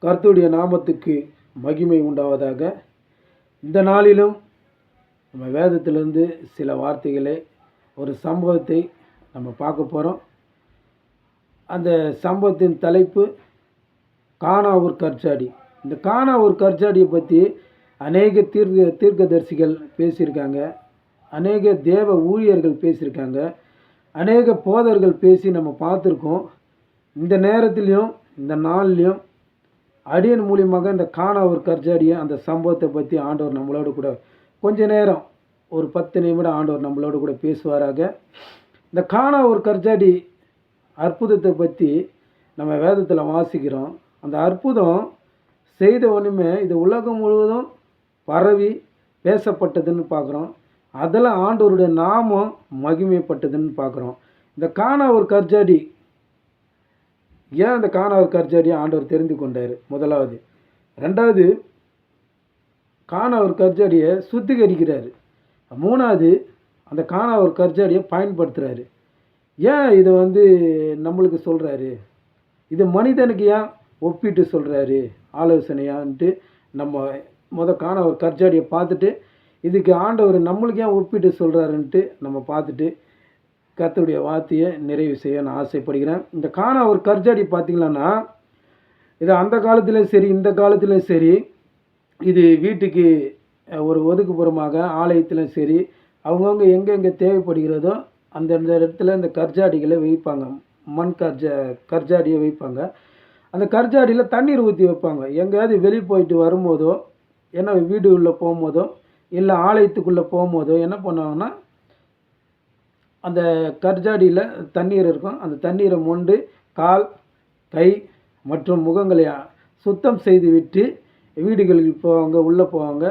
கர்த்தருடைய நாமத்துக்கு மகிமை உண்டாவதாக. இந்த நாளிலும் நம்ம வேதத்திலிருந்து சில வார்த்தைகளை, ஒரு சம்பவத்தை நம்ம பார்க்க போகிறோம். அந்த சம்பவத்தின் தலைப்பு கானாவூர் கற்சாடி. இந்த கானாவூர் கற்சாடியை பற்றி அநேக தீர்க்கதரிசிகள் பேசியிருக்காங்க, அநேக தேவ ஊழியர்கள் பேசியிருக்காங்க, அநேக போதர்கள் பேசி நம்ம பார்த்துருக்கோம். இந்த நேரத்துலையும் இந்த நாள்லையும் அடியன் மூலியமாக இந்த கானாவூர் கற்சாடியை, அந்த சம்பவத்தை பற்றி ஆண்டவர் நம்மளோடு கூட கொஞ்ச நேரம், ஒரு 10 நிமிடம் ஆண்டவர் நம்மளோடு கூட பேசுவாராக. இந்த கானாவூர் கற்சாடி அற்புதத்தை பற்றி நம்ம வேதத்தில் வாசிக்கிறோம். அந்த அற்புதம் செய்த ஒன்றுமே இது உலகம் முழுவதும் பரவி பேசப்பட்டதுன்னு பார்க்குறோம். அதில் ஆண்டவருடைய நாமம் மகிமைப்பட்டதுன்னு பார்க்குறோம். இந்த கானாவூர் கற்சாடி, ஏன் அந்த கானாவூர் கற்சாடியை ஆண்டவர் தெரிந்து கொண்டார்? முதலாவது. ரெண்டாவது, கானாவூர் கற்சாடியை சுத்திகரிக்கிறாரு. மூணாவது, அந்த கானாவூர் கற்சாடியை பயன்படுத்துகிறாரு. ஏன் இதை நம்மளுக்கு சொல்கிறாரு? இது மனிதனுக்கு ஏன் ஒப்பிட்டு சொல்கிறாரு, ஆலோசனையான்ட்டு நம்ம கானாவூர் கற்சாடியை பார்த்துட்டு, இதுக்கு ஆண்டவர் நம்மளுக்கு ஏன் ஒப்பிட்டு சொல்கிறாருன்ட்டு நம்ம பார்த்துட்டு கர்த்தருடைய வார்த்தையை நிறைவு செய்ய நான் ஆசைப்படுகிறேன். இந்த கானாவூர் கற்சாடி பார்த்திங்கன்னா, இது அந்த காலத்துலேயும் சரி இந்த காலத்துலேயும் சரி, இது வீட்டுக்கு ஒரு ஒதுக்குப்புறமாக, ஆலயத்திலும் சரி, அவங்கவுங்க எங்கெங்கே தேவைப்படுகிறதோ அந்தந்த இடத்துல இந்த கற்சாடிகளை வைப்பாங்க. மண் கற்சாடியை வைப்பாங்க. அந்த கற்சாடியில் தண்ணீர் ஊற்றி வைப்பாங்க. எங்கேயாவது வெளியே போயிட்டு வரும்போதோ, ஏன்னா வீடு உள்ளே போகும்போதோ, இல்லை ஆலயத்துக்குள்ளே போகும்போதோ என்ன பண்ணுவாங்கன்னா, அந்த கற்சாடியில் தண்ணீர் இருக்கும். அந்த தண்ணீரை மொண்டு கால், கை மற்றும் முகங்களை சுத்தம் செய்து விட்டு வீடுகளுக்கு போவாங்க, உள்ளே போவாங்க,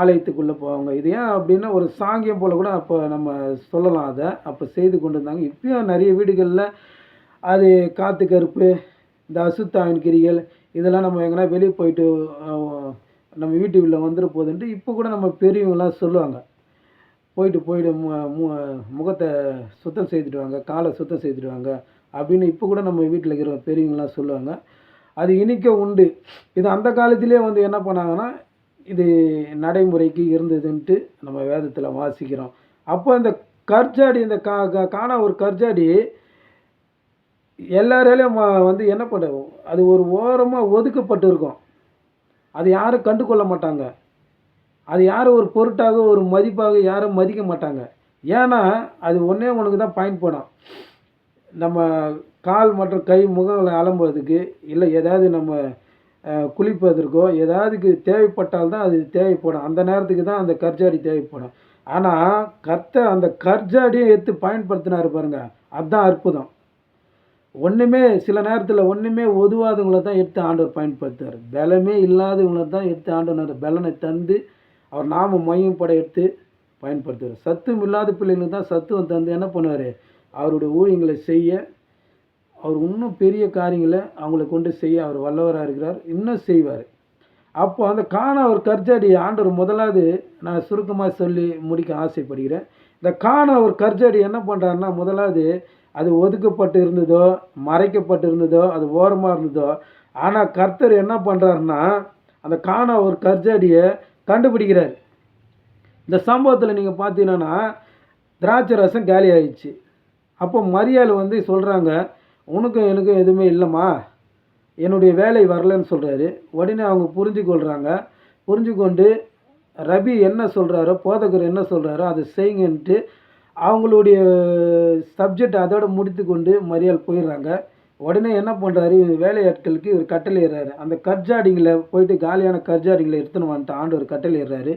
ஆலயத்துக்குள்ளே போவாங்க. இது ஏன் அப்படின்னா, ஒரு சாங்கியம் போல் கூட அப்போ நம்ம சொல்லலாம். அதை அப்போ செய்து கொண்டு இருந்தாங்க. இப்பயும் நிறைய வீடுகளில் அது காற்று கருப்பு, இந்த அசுத்தாவின் கிரிகள், இதெல்லாம் நம்ம எங்கன்னா வெளியே போயிட்டு நம்ம வீட்டுக்குள்ளே வந்துட போகுதுன்ட்டு இப்போ கூட நம்ம பெரியவங்களாம் சொல்லுவாங்க. போயிட்டு முகத்தை சுத்தம் செய்துட்டு வாங்க, காலை சுத்தம் செய்துட்டு வாங்க அப்படின்னு இப்போ கூட நம்ம வீட்டில் இருக்கிற பெரியவங்களாம் சொல்லுவாங்க. அது இன்றைக்கே உண்டு. இது அந்த காலத்திலே என்ன பண்ணாங்கன்னா, இது நடைமுறைக்கு இருந்ததுன்ட்டு நம்ம வேதத்தில் வாசிக்கிறோம். அப்போ இந்த கற்சாடி, இந்த கானாவூர் கற்சாடி எல்லாராலையும் என்ன பண்ணுவோம், அது ஒரு ஓரமாக ஒதுக்கப்பட்டு இருக்கும். அது யாரும் கண்டு கொள்ள மாட்டாங்க. அது யாரும் ஒரு பொருட்டாக, ஒரு மதிப்பாக யாரும் மதிக்க மாட்டாங்க. ஏன்னா அது ஒன்றே ஒன்றுக்கு தான் பயன்படும். நம்ம கால் மற்றும் கை முகங்களை அலம்புறதுக்கு, இல்லை ஏதாவது நம்ம குளிப்பதற்கோ ஏதாவதுக்கு தேவைப்பட்டால் தான் அது தேவைப்படும். அந்த நேரத்துக்கு தான் அந்த கற்சாடி தேவைப்படும். ஆனால் அந்த கற்சாடியை எடுத்து பயன்படுத்தினார் பாருங்க, அதுதான் அற்புதம். சில நேரத்தில் ஒன்றுமே உதவாதவங்களை தான் எடுத்து ஆண்டவர் பயன்படுத்துவார். பலமே இல்லாதவங்களை தான் எடுத்து ஆண்டவர் பலனை தந்து அவர் நாம மையம் பட எடுத்து பயன்படுத்துவார். சத்துவம் இல்லாத பிள்ளைங்களுக்கு தான் சத்துவம் தந்து என்ன பண்ணுவார், அவருடைய ஊழியங்களை செய்ய, அவர் இன்னும் பெரிய காரியங்களை அவங்களை கொண்டு செய்ய அவர் வல்லவராக இருக்கிறார், இன்னும் செய்வார். அப்போ அந்த கானாவூர் கற்சாடி ஆண்டவர் முதலாவது நான் சுருக்கமாக சொல்லி முடிக்க ஆசைப்படுகிறேன். இந்த கானாவூர் கற்சாடி என்ன பண்ணுறாருன்னா, முதலாவது அது ஒதுக்கப்பட்டு இருந்ததோ, மறைக்கப்பட்டு இருந்ததோ, அது ஓரமாக இருந்ததோ, ஆனால் கர்த்தர் என்ன பண்ணுறாருன்னா, அந்த கானாவூர் கற்சாடியை கண்டுபிடிக்கிறார். இந்த சம்பவத்தில் நீங்கள் பார்த்தீங்கன்னா, திராட்சை ரசம் காலி ஆயிடுச்சு. அப்போ மரியாள் சொல்கிறாங்க, உனக்கும் எனக்கும் எதுவுமே இல்லைம்மா, என்னுடைய வேலை வரலன்னு சொல்கிறாரு. உடனே அவங்க புரிஞ்சுக்கொண்டு ரபி என்ன சொல்கிறாரோ, போதகர் என்ன சொல்கிறாரோ அதை செய்யுங்கன்ட்டு அவங்களுடைய சப்ஜெக்ட் அதோடு முடித்து கொண்டு மரியாள் போயிடுறாங்க. உடனே என்ன பண்ணுறாரு, வேலையாட்களுக்கு இவர் கட்டளையிடுறாரு. அந்த கற்சாடிங்களை போயிட்டு, காலியான கற்சாடிங்களை எடுத்துன்னு வந்துட்டு ஆண்டவர் கட்டளையிடுறாரு.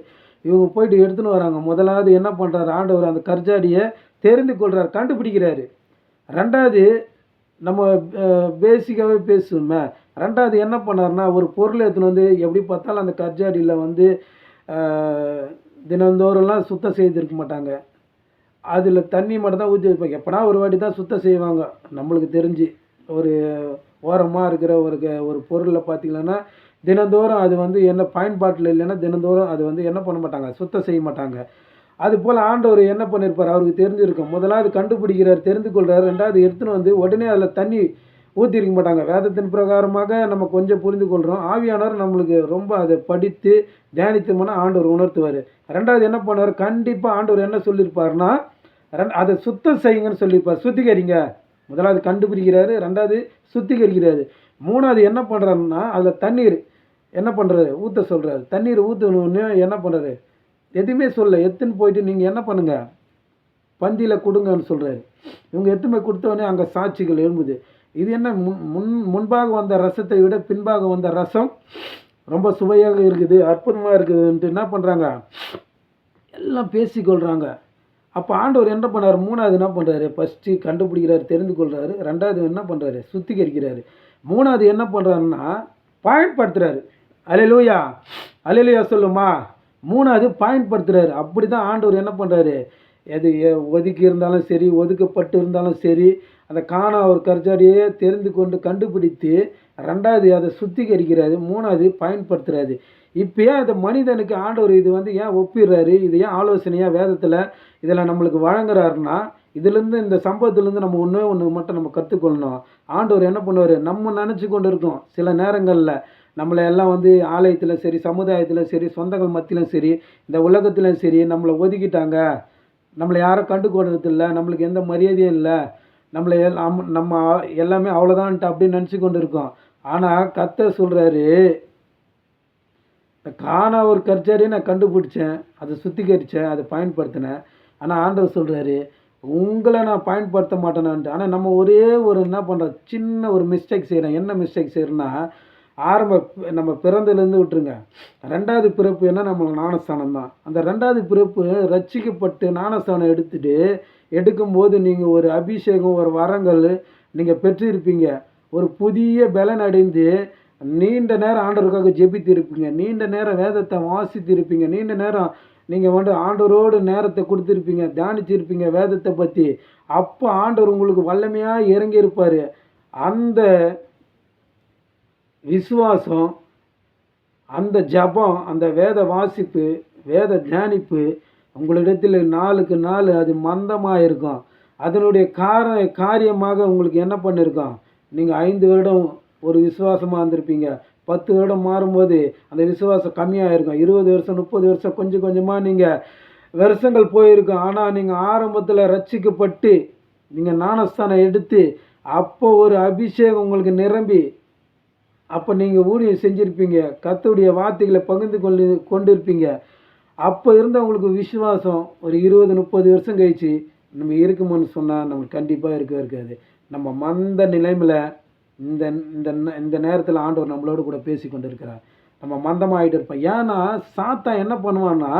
இவங்க போயிட்டு எடுத்துன்னு வராங்க. முதலாவது என்ன பண்ணுறாரு, ஆண்டவர் அந்த கற்சாடியை தெரிந்து கொள்கிறார், கண்டுபிடிக்கிறாரு. ரெண்டாவது, நம்ம பேசிக்காகவே பேசுவோமே, ரெண்டாவது என்ன பண்ணார்னா, ஒரு பொருளை எடுத்துன்னு எப்படி பார்த்தாலும் அந்த கற்சாடியில் தினந்தோறும்லாம் சுத்தம் செய்திருக்க மாட்டாங்க. அதில் தண்ணி மட்டும் தான் ஊற்றி வைப்பாங்க. எப்போனா ஒரு வாட்டி தான் சுத்தம் செய்வாங்க. நம்மளுக்கு தெரிஞ்சு ஒரு ஓரமாக இருக்கிற ஒரு பொருளை பார்த்திங்கன்னா, தினந்தோறும் அது என்ன பயன்பாட்டில் இல்லைன்னா தினந்தோறும் அது என்ன பண்ண மாட்டாங்க, சுத்தம் செய்ய மாட்டாங்க. அதுபோல் ஆண்டவர் என்ன பண்ணியிருப்பார், அவருக்கு தெரிஞ்சிருக்கும். முதலாவது கண்டுபிடிக்கிறார், தெரிந்து கொள்கிறார். ரெண்டாவது எடுத்துன்னு உடனே அதில் தண்ணி ஊற்றிருக்க மாட்டாங்க. வேதத்தின் பிரகாரமாக நம்ம கொஞ்சம் புரிந்து கொள்கிறோம். ஆவியானவர் நம்மளுக்கு ரொம்ப அதை படித்து தியானித்தோம்னா ஆண்டவர் உணர்த்துவார். ரெண்டாவது என்ன பண்ணுவார், கண்டிப்பாக ஆண்டவர் என்ன சொல்லியிருப்பார்னா, அதை சுத்தம் செய்யுங்கன்னு சொல்லியிருப்பார். சுத்திகரிங்க. முதலாவது கண்டுபிடிக்கிறாரு, ரெண்டாவது சுத்திகரிக்கிறாரு, மூணாவது என்ன பண்ணுறாருன்னா அதில் தண்ணீர் என்ன பண்ணுறாரு ஊற்ற சொல்கிறாரு. தண்ணீர் ஊற்றணுன்னு என்ன பண்ணுறாரு, எதுவுமே சொல்ல எடுத்துன்னு போயிட்டு நீங்கள் என்ன பண்ணுங்கள் பந்தியில் கொடுங்கன்னு சொல்கிறாரு. இவங்க எடுத்துமே கொடுத்தோடனே அங்கே சாட்சிகள் எழும்புது. இது என்ன முன்பாக வந்த ரசத்தை விட பின்பாக வந்த ரசம் ரொம்ப சுவையாக இருக்குது, அற்புதமாக இருக்குதுன்ட்டு என்ன பண்ணுறாங்க, எல்லாம் பேசிக்கொள்கிறாங்க. அப்போ ஆண்டவர் என்ன பண்ணார், மூணாவது என்ன பண்ணுறாரு, ஃபஸ்ட்டு கண்டுபிடிக்கிறாரு, தெரிந்து கொள்கிறாரு, ரெண்டாவது என்ன பண்ணுறாரு, சுத்திகரிக்கிறாரு, மூணாவது என்ன பண்ணுறாருன்னா பயன்படுத்துகிறாரு. அல்லேலூயா, அல்லேலூயா சொல்லுமா. மூணாவது பயன்படுத்துகிறாரு. அப்படி தான் ஆண்டவர் என்ன பண்ணுறாரு, எது ஒதுக்கி இருந்தாலும் சரி, ஒதுக்கப்பட்டு இருந்தாலும் சரி, அந்த காணா ஒரு கர்ஜாடியே தெரிந்து கொண்டு கண்டுபிடித்து ரெண்டாவது அதை சுத்திகரிக்கிறாரு, மூணாவது பயன்படுத்துகிறாரு. இப்போ ஏன் அந்த மனிதனுக்கு ஆண்டவர் இது ஏன் ஒப்பிடுறாரு, இது ஏன் ஆலோசனையாக வேதத்தில் இதில் நம்மளுக்கு வழங்குறாருன்னா, இதுலேருந்து இந்த சம்பவத்துலேருந்து நம்ம ஒன்று மட்டும் நம்ம கற்றுக்கொள்ளணும். ஆண்டவர் என்ன பண்ணுவார், நம்ம நினச்சி கொண்டு இருக்கோம் சில நேரங்களில் நம்மளை எல்லாம் ஆலயத்தில் சரி, சமுதாயத்தில் சரி, சொந்தங்கள் மத்தியிலும் சரி, இந்த உலகத்திலும் சரி நம்மளை ஒதுக்கிட்டாங்க, நம்மளை யாரும் கண்டுகொள்றது இல்லை, நம்மளுக்கு எந்த மரியாதையும் இல்லை, நம்மளை நம்ம எல்லாமே அவ்வளோதான்ட்டு அப்படின்னு நினச்சி கொண்டு இருக்கோம். ஆனால் கர்த்தர் சொல்கிறாரு, காணா ஒரு கர்ஜாரியை நான் கண்டுபிடிச்சேன், அதை சுத்திகரித்தேன், அதை பயன்படுத்தினேன். ஆனால் ஆண்டவர் சொல்கிறாரு, உங்களை நான் பயன்படுத்த மாட்டேனான்ட்டு. ஆனால் நம்ம ஒரே ஒரு என்ன பண்ணுறோம், சின்ன ஒரு மிஸ்டேக் செய்கிறோம். என்ன மிஸ்டேக் செய்கிறோன்னா, நம்ம பிறந்ததுலேருந்து விட்டுருங்க, ரெண்டாவது பிறப்பு என்ன, நம்ம ஞானஸ்தானம் தான். அந்த ரெண்டாவது பிறப்பு ரட்சிக்கப்பட்டு ஞானஸ்தானம் எடுக்கும்போது நீங்கள் ஒரு அபிஷேகம், ஒரு வரங்கள் நீங்கள் பெற்றிருப்பீங்க. ஒரு புதிய பலன் அடைந்து நீண்ட நேரம் ஆண்டவருக்காக ஜெபித்து இருப்பீங்க, நீண்ட நேரம் வேதத்தை வாசித்து இருப்பீங்க, நீண்ட நேரம் நீங்கள் ஆண்டவரோடு நேரத்தை கொடுத்துருப்பீங்க, தியானிச்சிருப்பீங்க வேதத்தை பற்றி. அப்போ ஆண்டவர் உங்களுக்கு வல்லமையாக இறங்கி இருப்பார். அந்த விசுவாசம், அந்த ஜபம், அந்த வேத வாசிப்பு, வேத தியானிப்பு உங்களிடத்தில் நாளுக்கு நாள் அது மந்தமாக இருக்கும். அதனுடைய காரியமாக உங்களுக்கு என்ன பண்ணியிருக்கோம், நீங்கள் 5 வருடம் ஒரு விசுவாசமாக இருந்திருப்பீங்க, 10 வருடம் மாறும்போது அந்த விசுவாசம் கம்மியாக இருக்கும், 20 வருஷம் 30 வருஷம் கொஞ்சம் கொஞ்சமாக நீங்கள் வருஷங்கள் போயிருக்கும். ஆனால் நீங்கள் ஆரம்பத்தில் ரட்சிக்கப்பட்டு நீங்கள் ஞானஸ்தானம் எடுத்து அப்போ ஒரு அபிஷேகம் உங்களுக்கு நிரம்பி அப்போ நீங்கள் ஊழியம் செஞ்சுருப்பீங்க, கர்த்தருடைய வார்த்தைகளை பகிர்ந்து கொண்டிருப்பீங்க. அப்போ இருந்த உங்களுக்கு விசுவாசம் ஒரு 20-30 வருஷம் கழிச்சு நம்ம இருக்குமோன்னு சொன்னால் நம்மளுக்கு கண்டிப்பாக இருக்காது. நம்ம மந்த நிலைமையில் இந்த இந்த இந்த நேரத்தில் ஆண்டவர் நம்மளோடு கூட பேசி கொண்டு இருக்கிறார். நம்ம மந்தமாகிட்டு இருப்போம். ஏன்னா சாத்தான் என்ன பண்ணுவான்னா,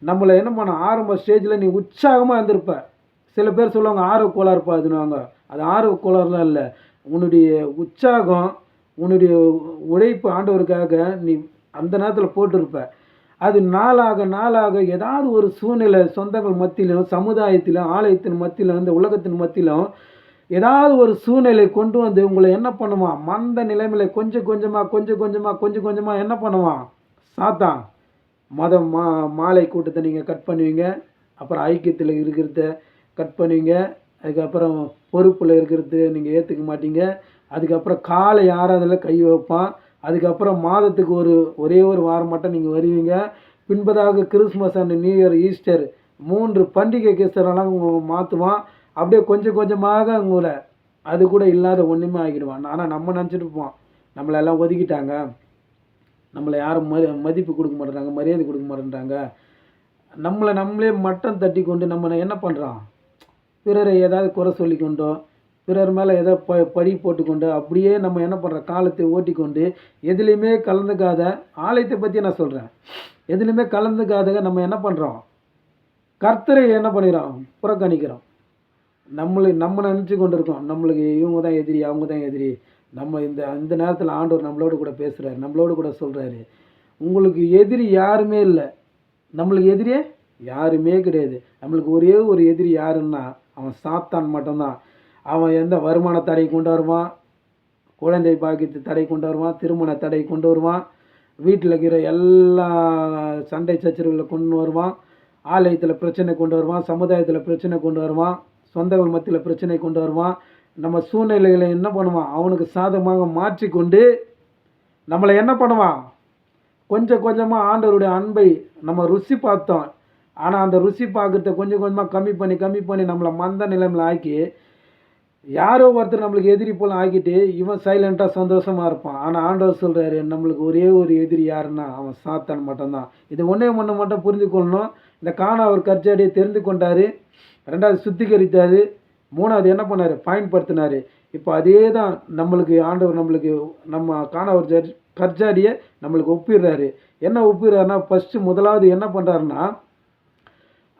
நம்மளை என்ன பண்ண, ஆரம்ப ஸ்டேஜில் நீ உற்சாகமாக இருந்திருப்ப. சில பேர் சொல்லுவாங்க ஆர்வ கோளாறுப்பா அதுன்னுவாங்க. அது ஆர்வ கோளாறுலாம் இல்லை, உன்னுடைய உற்சாகம், உன்னுடைய உழைப்பு ஆண்டவருக்காக நீ அந்த நேரத்தில் போட்டிருப்ப. அது நாளாக ஏதாவது ஒரு சூழ்நிலை, சொந்தங்கள் மத்தியிலும், சமுதாயத்திலும், ஆலயத்தின் மத்தியிலும், இந்த உலகத்தின் மத்தியிலும் ஏதாவது ஒரு சூழ்நிலை கொண்டு உங்களை என்ன பண்ணுவான், மந்த நிலைமையில் கொஞ்சம் கொஞ்சமாக என்ன பண்ணுவான் சாத்தான். மாலை கூட்டத்தை நீங்கள் கட் பண்ணுவீங்க, அப்புறம் ஐக்கியத்தில் இருக்கிறத கட் பண்ணுவீங்க, அதுக்கப்புறம் பொறுப்பில் இருக்கிறது நீங்கள் ஏற்றுக்க மாட்டீங்க, அதுக்கப்புறம் காலை ஆராதனையில் கை வைப்பான், அதுக்கப்புறம் மாதத்துக்கு ஒரே ஒரு வாரம் மட்டும் நீங்கள் வருவீங்க, பின்பதாக Christmas and new year, Easter 3 பண்டிகை கிறிஸ்தரெல்லாம் உங்களை மாற்றுவான். அப்படியே கொஞ்சம் கொஞ்சமாக உங்களை அது கூட இல்லாத ஒன்றுமே ஆகிடுவான். ஆனால் நம்ம நினச்சிட்டு இருப்போம், நம்மளெல்லாம் ஒதுக்கிட்டாங்க, நம்மளை யாரும் மதிப்பு கொடுக்க மாட்டேறாங்க, மரியாதை கொடுக்க மாட்டேன்றாங்க. நம்மளே மட்டம் தட்டி கொண்டு நம்ம என்ன பண்ணுறோம், பிறரை ஏதாவது குறை சொல்லி கொண்டோ, பிறர் மேலே ஏதோ பழி போட்டுக்கொண்டு அப்படியே நம்ம என்ன பண்ணுறோம், காலத்தை ஓட்டி கொண்டு எதுலேயுமே கலந்துக்காத, ஆலயத்தை பற்றி நான் சொல்கிறேன், எதுலேயுமே கலந்துக்காத நம்ம என்ன பண்ணுறோம், கர்த்தரை என்ன பண்ணிக்கிறோம், புறக்கணிக்கிறோம். நம்ம நினச்சி கொண்டு இருக்கோம், நம்மளுக்கு இவங்க தான் எதிரி, அவங்க தான் எதிரி. நம்ம இந்த நேரத்தில் ஆண்டவர் நம்மளோடு கூட பேசுகிறாரு, நம்மளோடு கூட சொல்கிறாரு, உங்களுக்கு எதிரி யாருமே இல்லை, நம்மளுக்கு எதிரியே யாருமே கிடையாது. நம்மளுக்கு ஒரே ஒரு எதிரி யாருன்னா அவன் சாத்தான் மட்டும்தான். அவன் எந்த வருமான தடை கொண்டு வருவான், குழந்தை பாக்கியத்தை தடை கொண்டு வருவான், திருமண தடை கொண்டு வருவான், வீட்டில் இருக்கிற எல்லா சண்டை சச்சரவுகளை கொண்டு வருவான், ஆலயத்தில் பிரச்சனை கொண்டு வருவான், சமுதாயத்தில் பிரச்சனை கொண்டு வருவான், சொந்தங்கள் மத்தியில் பிரச்சனை கொண்டு வருவான், நம்ம சூழ்நிலைகளை என்ன பண்ணுவான், அவனுக்கு சாதகமாக மாற்றிக்கொண்டு நம்மளை என்ன பண்ணுவான், கொஞ்சம் கொஞ்சமாக ஆண்டவருடைய அன்பை நம்ம ருசி பார்த்தோம். ஆனால் அந்த ருசி பார்க்குறத கொஞ்சம் கொஞ்சமாக கம்மி பண்ணி நம்மளை மந்த நிலைமையில் ஆக்கி யாரோ ஒருத்தர் நம்மளுக்கு எதிரி போல் ஆக்கிட்டு இவன் சைலண்ட்டாக சந்தோஷமாக இருப்பான். ஆனால் ஆண்டவர் சொல்கிறாரு, நம்மளுக்கு ஒரே ஒரு எதிரி யாருன்னா அவன் சாத்தான் மட்டும்தான். இது ஒன்றே ஒன்று மட்டும் புரிந்து கொள்ளணும். இந்த காணா அவர் கற்சாடியை தெரிந்து கொண்டார், ரெண்டாவது சுத்திகரித்தார், மூணாவது என்ன பண்ணார், பயன்படுத்தினார். இப்போ அதே தான் நம்மளுக்கு ஆண்டவர் நம்மளுக்கு நம்ம காணா ஒரு கற்சாடியை நம்மளுக்கு ஒப்பிடுறாரு. என்ன ஒப்பிடுறாருன்னா, ஃபஸ்ட்டு முதலாவது என்ன பண்ணுறாருன்னா,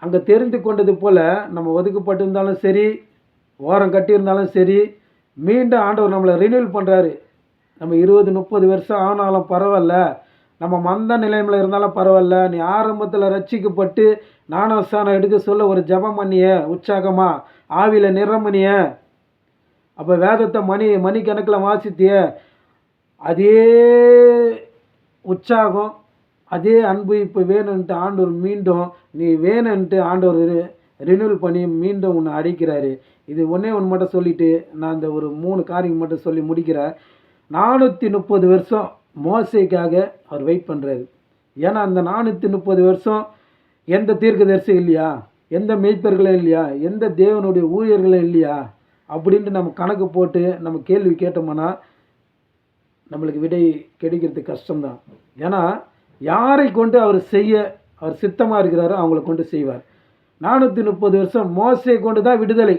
அங்கே தெரிந்து கொண்டது போல் நம்ம ஒதுக்கப்பட்டிருந்தாலும் சரி, ஓரம் கட்டியிருந்தாலும் சரி, மீண்டும் ஆண்டவர் நம்மளை ரினியூவல் பண்ணுறாரு. நம்ம 20-30 வருஷம் ஆனாலும் பரவாயில்ல, நம்ம மந்த நிலைமையில் இருந்தாலும் பரவாயில்ல, நீ ஆரம்பத்தில் ரட்சிக்கப்பட்டு ஞானஸ்நானம் எடுக்க சொல்ல ஒரு ஜெபம் பண்ணிய உற்சாகமாக ஆவியில் நிரம்பினிய, அப்போ வேதத்தை மணிக்கணக்கில் வாசித்திய, அதே உற்சாகம் அதே அன்பு இப்போ வேணும்ன்ட்டு ஆண்டவர் மீண்டும் நீ வேணும்ன்ட்டு ஆண்டவர் ரினியூவல் பண்ணி மீண்டும் உன்னை அடிக்கிறாரு. இது ஒன்றே ஒன்று மட்டும் சொல்லிவிட்டு நான் இந்த ஒரு 3 காரியம் மட்டும் சொல்லி முடிக்கிறேன். 430 வருஷம் மோசேக்காக அவர் வெயிட் பண்ணுறாரு. ஏன்னா அந்த 430 வருஷம் எந்த தீர்க்கதரிசி இல்லையா, எந்த மெய்ப்பர்களும் இல்லையா, எந்த தேவனுடைய ஊழியர்களும் இல்லையா அப்படின்ட்டு நம்ம கணக்கு போட்டு நம்ம கேள்வி கேட்டோம்னா நம்மளுக்கு விடை கிடைக்கிறது கஷ்டம்தான். ஏன்னா யாரை கொண்டு அவர் சித்தமாக இருக்கிறாரோ அவங்கள கொண்டு செய்வார். 430 வருஷம் மோசே கொண்டு தான் விடுதலை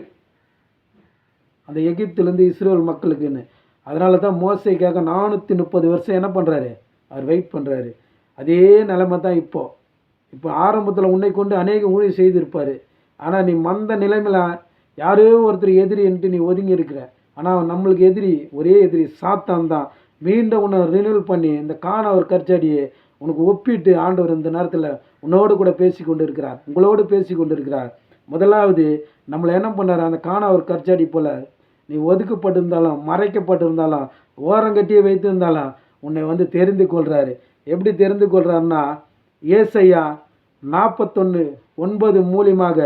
அந்த எகிப்திலேருந்து இஸ்ரேல் மக்களுக்குன்னு. அதனால தான் மோசேக்காக 430 வருஷம் என்ன பண்ணுறாரு, அவர் வெயிட் பண்ணுறாரு. அதே நிலைமை தான் இப்போ ஆரம்பத்தில் உன்னை கொண்டு அநேக ஊழியம் செய்திருப்பார். ஆனால் நீ மந்த நிலைமையில் யாரோ ஒருத்தர் எதிரின்ட்டு நீ ஒதுங்கி இருக்கிற. ஆனால் நம்மளுக்கு எதிரி ஒரே எதிரி சாத்தான் தான். மீண்டும் உன்னை ரினியூவல் பண்ணி இந்த காணா ஒரு கற்சாடியை உனக்கு ஒப்பிட்டு ஆண்டவர் இந்த நேரத்தில் உன்னோடு கூட பேசி கொண்டு இருக்கிறார், உங்களோடு பேசி கொண்டு இருக்கிறார். முதலாவது நம்மளை என்ன பண்ணார், அந்த காணா ஒரு கற்சாடி போல் நீ ஒதுக்கப்பட்டிருந்தாலும் மறைக்கப்பட்டிருந்தாலும் ஓரங்கட்டியே வைத்திருந்தாலும் உன்னை தெரிந்து கொள்கிறாரு. எப்படி தெரிந்து கொள்கிறாருன்னா, ஏசாயா 41:9 மூலியமாக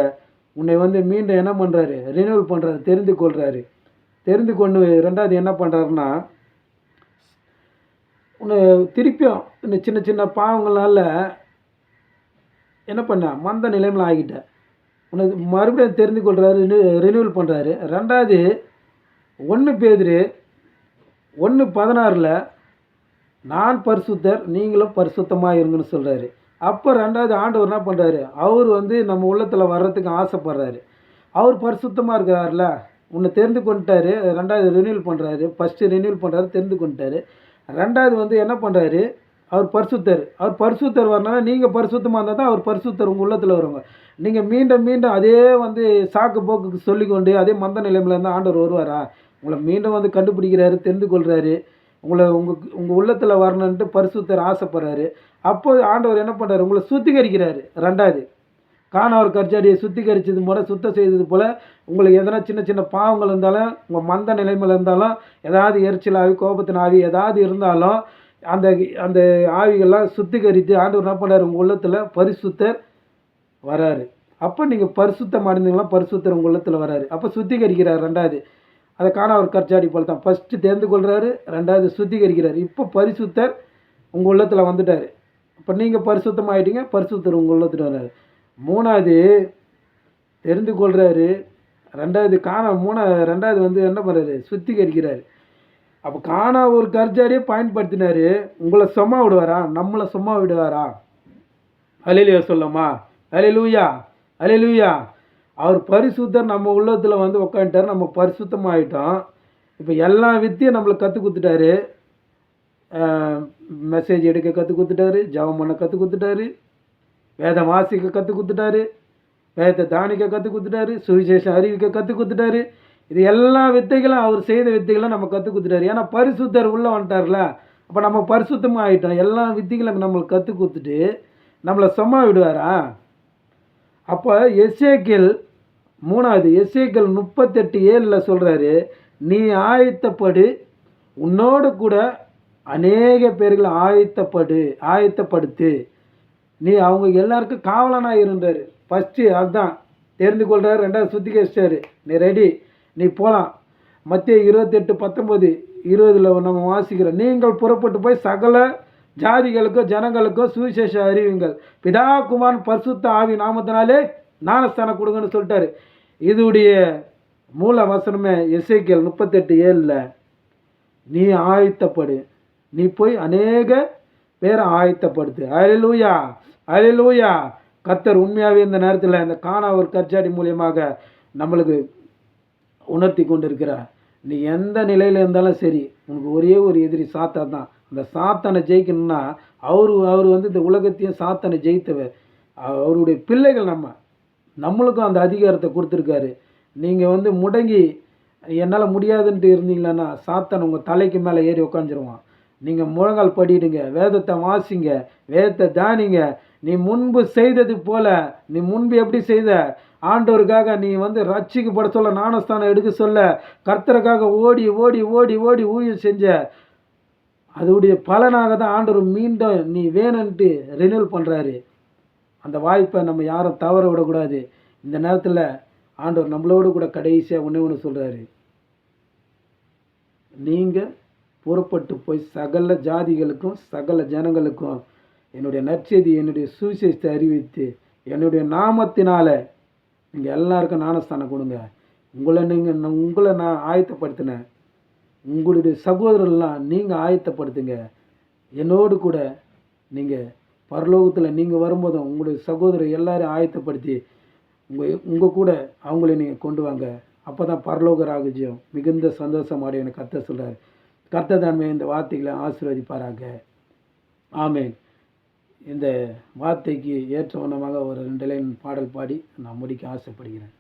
உன்னை மீண்டும் என்ன பண்ணுறாரு, ரினியூவல் பண்ணுறாரு, தெரிந்து கொள்கிறாரு. தெரிந்து கொண்டு ரெண்டாவது என்ன பண்ணுறாருன்னா, உன்னை திருப்பியும் இந்த சின்ன சின்ன பாவங்களால் என்ன பண்ண மந்த நிலைமையில் ஆகிட்ட உன்னை மறுபடியும் தெரிந்து கொள்கிறாரு, ரினியூவல் பண்ணுறாரு. ரெண்டாவது 1 பேதுரு 1:16 நான் பரிசுத்தர் நீங்களும் பரிசுத்தமாக இருங்கன்னு சொல்கிறாரு. அப்போ ரெண்டாவது ஆண்டவர் என்ன பண்ணுறாரு, அவர் நம்ம உள்ளத்தில் வர்றதுக்கு ஆசைப்படுறாரு. அவர் பரிசுத்தமாக இருக்கிறார்ல, உன்னை தெரிந்து கொண்டுட்டாரு. ரெண்டாவது ரினியூவல் பண்ணுறாரு. ஃபஸ்ட்டு ரினியூவல் பண்ணுறாரு, தெரிந்து கொண்டுட்டாரு. ரெண்டாவது என்ன பண்ணுறாரு, அவர் பரிசுத்தர் வரனால நீங்கள் பரிசுத்தமாக இருந்தால் தான் அவர் பரிசுத்தர் உங்கள் உள்ளத்தில் வருவாங்க. நீங்கள் மீண்டும் மீண்டும் அதே சாக்கு போக்குக்கு சொல்லிக்கொண்டு அதே மந்த நிலைமையில் இருந்தால் ஆண்டவர் வருவாரா? உங்களை மீண்டும் கண்டுபிடிக்கிறாரு, தெரிந்து கொள்கிறாரு, உங்கள் உள்ளத்தில் வரணுன்ட்டு பரிசுத்தர் ஆசைப்படுறாரு. அப்போ ஆண்டவர் என்ன பண்ணுறாரு, உங்களை சுத்திகரிக்கிறாரு. ரெண்டாவது காணா ஒரு கற்சாடியை சுத்திகரித்தது போல் சுத்தம் செய்தது போல் உங்களுக்கு எதனா சின்ன சின்ன பாவங்கள் இருந்தாலும், உங்கள் மந்த நிலைமையில் இருந்தாலும், ஏதாவது எரிச்சல் ஆவி, கோபத்தின் ஆவி ஏதாவது இருந்தாலும் அந்த அந்த ஆவிகள்லாம் சுத்திகரித்து ஆண்டவர் என்ன பண்ணுறாரு, உங்கள் உள்ளத்தில் பரிசுத்தர் வராரு. அப்போ நீங்கள் பரிசுத்தம் அடைந்தீங்களா, பரிசுத்தர் உங்கள் உள்ளத்தில் வராரு. அப்போ சுத்திகரிக்கிறார். ரெண்டாவது அதை காணா ஒரு கற்சாடி போல் தான். ஃபஸ்ட்டு தெரிந்து கொள்கிறாரு, ரெண்டாவது சுத்திகரிக்கிறார். இப்போ பரிசுத்தர் உங்கள் உள்ளத்தில் வந்துட்டார். இப்போ நீங்கள் பரிசுத்தமாகிட்டீங்க, பரிசுத்தர் உங்கள் உள்ளத்தில் வர்றாரு. மூணாவது தெரிந்து கொள்கிறாரு, ரெண்டாவது ரெண்டாவது என்ன பண்ணுறாரு, சுத்திகரிக்கிறார். அப்போ காணா ஒரு கற்சாடியை பயன்படுத்தினார். உங்களை சும்மா விடுவாரா, நம்மளை சும்மா விடுவாரா? அல்லேலூயா சொல்லுமா, அல்லேலூயா, அல்லேலூயா. அவர் பரிசுத்தர் நம்ம உள்ளத்தில் உட்காந்துட்டார், நம்ம பரிசுத்தமாகிட்டோம். இப்போ எல்லா வித்தியும் நம்மளுக்கு கற்றுக் கொடுத்துட்டாரு. மெசேஜ் எடுக்க கற்றுக் கொடுத்துட்டாரு, ஜெபம் பண்ண கற்றுக் கொடுத்துட்டாரு, வேதம் வாசிக்க கற்றுக் கொடுத்துட்டாரு, வேதத்தை தானிக்க கற்றுக் கொடுத்துட்டாரு, சுவிசேஷம் அறிவிக்க கற்றுக் கொடுத்துட்டாரு. இது எல்லா வித்தைகளும் அவர் செய்த வித்தைகளும் நம்ம கற்றுக் கொடுத்துட்டாரு. ஏன்னா பரிசுத்தர் உள்ளே வந்துட்டார்ல, அப்போ நம்ம பரிசுத்தமாக ஆகிட்டோம். எல்லா வித்தைகளும் நம்மளுக்கு கற்றுக் கொடுத்துட்டு நம்மளை சும்மா விடுவாரா? அப்போ எசேக்கியேல் 38:7 சொல்கிறாரு, நீ ஆயத்தப்படு, உன்னோடு கூட அநேக பேர்களை ஆயத்தப்படுத்து, நீ அவங்க எல்லாருக்கும் காவலனாக இருந்தார். ஃபஸ்ட்டு அதுதான் தெரிந்து கொள்கிறார். ரெண்டாவது சுத்திகரிச்சார், நீ ரெடி, நீ போகலாம். மத்தேயு 28:19 20 நம்ம வாசிக்கிறோம். நீங்கள் புறப்பட்டு போய் சகல ஜாதிகளுக்கும் ஜனங்களுக்கும் சுவிசேஷம் அறிவிங்கள், பிதா குமாரன் பரிசுத்த ஆவி நாமத்தினாலே ஞானஸ்தானம் கொடுங்கன்னு சொல்லிட்டாரு. இதுடைய மூல வசனமே எசேக்கியேல் 38:7. நீ ஆயத்தப்படு, நீ போய் அநேக பேரை ஆயத்தப்படுத்து. அல்லேலூயா, அல்லேலூயா. கர்த்தர் உண்மையாகவே இந்த நேரத்தில் இந்த கானா ஒரு கற்சாடி மூலியமாக நம்மளுக்கு உணர்த்தி கொண்டு இருக்கிறார். நீ எந்த நிலையில் இருந்தாலும் சரி, உனக்கு ஒரே ஒரு எதிரி சாத்தான் தான். அந்த சாத்தானை ஜெயிக்கணும்னா அவர் வந்து இந்த உலகத்தையும் சாத்தானை ஜெயித்தவர். அவருடைய பிள்ளைகள் நம்மளுக்கும் அந்த அதிகாரத்தை கொடுத்துருக்காரு. நீங்கள் வந்து முடங்கி என்னால் முடியாதுன்ட்டு இருந்தீங்களான்னா சாத்தான் உங்கள் தலைக்கு மேலே ஏறி உட்காந்துருவான். நீங்கள் முழங்கால் படிடுங்க, வேதத்தை வாசிங்க, வேதத்தை தானிங்க. நீ முன்பு செய்தது போல, நீ முன்பு எப்படி செய்த, ஆண்டவருக்காக நீ வந்து ரட்சிக்கப்பட சொல்ல, ஞானஸ்தானம் எடுக்க சொல்ல, கர்த்தருக்காக ஓடி ஓடி ஓடி ஓடி ஊழியம் செஞ்ச, அதோடைய பலனாக தான் ஆண்டவர் மீண்டும் நீ வேணும்ன்ட்டு ரினியூவல் பண்ணுறாரு. அந்த வாய்ப்பை நம்ம யாரும் தவற விடக்கூடாது. இந்த நேரத்தில் ஆண்டவர் நம்மளோடு கூட கடைசியாக ஒன்று சொல்கிறாரு. நீங்கள் புறப்பட்டு போய் சகல ஜாதிகளுக்கும் சகல ஜனங்களுக்கும் என்னுடைய நற்செய்தி, என்னுடைய சுவிசேஷத்தை அறிவித்து, என்னுடைய நாமத்தினால நீங்கள் எல்லாருக்கும் ஞானஸ்தானம் கொடுங்க. உங்களை நான் ஆயத்தப்படுத்தினேன். உங்களுடைய சகோதரர்லாம் நீங்கள் ஆயத்தப்படுத்துங்க. என்னோடு கூட நீங்கள் பரலோகத்தில் நீங்கள் வரும்போதும் உங்களுடைய சகோதரர் எல்லாரும் ஆயத்தப்படுத்தி உங்கள் கூட அவங்கள நீங்கள் கொண்டு வாங்க. அப்போ தான் பரலோக ராஜ்யம் மிகுந்த சந்தோஷம் அடையன்னு கர்த்தர் சொல்கிறார். கர்த்தர் தான்மே இந்த வார்த்தைகளை ஆசீர்வதிப்பாராக. ஆமேன். இந்த வார்த்தைக்கு ஏற்ற வண்ணமாக ஒரு 2 லைன் பாடல் பாடி நான் முடிக்க ஆசைப்படுகிறேன்.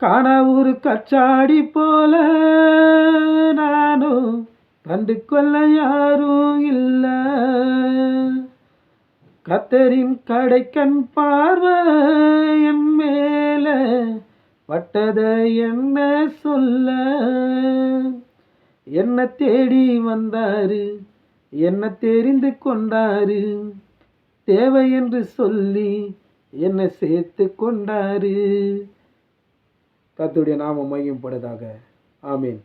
காணா ஒரு கச்சாடி போல நானும் கண்டு கொள்ள யாரும் இல்லை, கர்த்தரின் கடைக்கண் பார்வை என் மேல பட்டத என்ன சொல்ல, என்ன தேடி வந்தாரு, என்ன தெரிந்து கொண்டாரு, தேவை என்று சொல்லி என்னை சேர்த்து கொண்டாரு. கர்த்தருடைய நாமம் மகிமைப்படுவதாக. ஆமீன்.